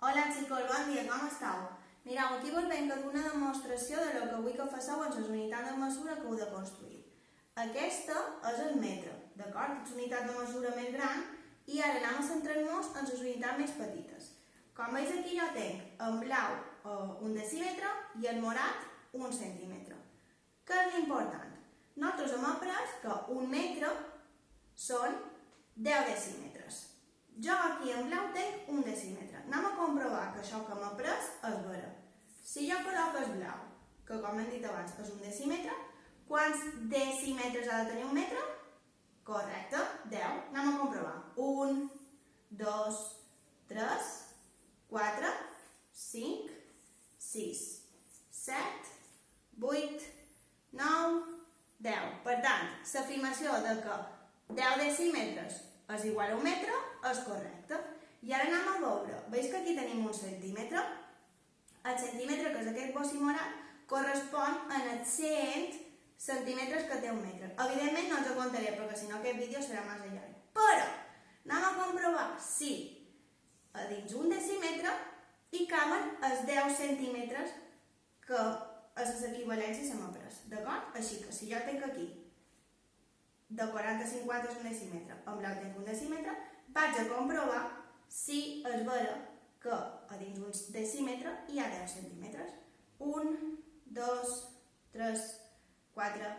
Hola xicos, bon dia, com esteu? Mireu, aquí vos venc una demostració de lo que vull que façeu en les unitats de mesura que heu de construir. Aquesta és el metre, d'acord? És unitat de mesura més gran i ara anem a centrar-nos en les unitats més petites. Com veus aquí jo tenc en blau un decímetre i en morat un centímetre. Què és l'important? Nosaltres hem après que un metre són 10 decímetres. Jo aquí en blau tenc un decímetre. Anem a comprovar que això que hem après és vera. Si jo col·loco el blau, que com hem dit abans és un decímetre, quants decímetres ha de tenir un metre? Correcte, 10. Anem a comprovar. 1, 2, 3, 4, 5, 6, 7, 8, 9, 10. Per tant, l'afirmació de que 10 decímetres és igual a un metre és correcte. I ara anem a veure. Veus que aquí tenim un centímetre? El centímetre, que és aquest bossi morat, correspon a els 100 centímetres que té un metre. Evidentment no els contaré, perquè si no aquest vídeo serà massa llarg. Però anem a comprovar si a dins un decímetre hi caben els 10 centímetres que a les equivalències hem après. D'acord? Així que si jo tenc aquí de 40 a 50 és un decímetre, en blau tenc un decímetre, vaig a comprovar si és vera que a dins un decímetre hi ha 10 centímetres. 1, 2, 3, 4,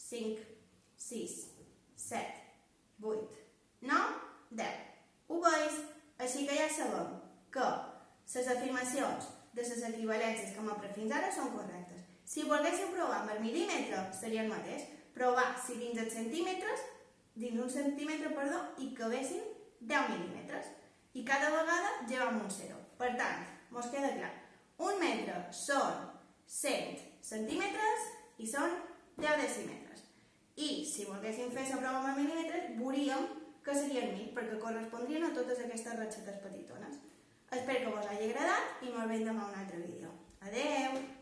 5, 6, 7, 8, 9, 10. Ho veus? Així que ja sabem que les afirmacions de les equivalències que hem après fins ara són correctes. Si volguéssim provar amb el mil·límetre seria el mateix, provar si dins un centímetre, hi cabessin 10 mil·límetres. I cada vegada llevam un 0. Per tant, ens queda clar. Un metre són 100 centímetres i són 10 decímetres. I si volguéssim fer la prova amb mil·límetres, veuríem que serien 1000, perquè correspondrien a totes aquestes ratxetes petitones. Espero que vos hagi agradat i ens veiem demà un altre vídeo. Adeu!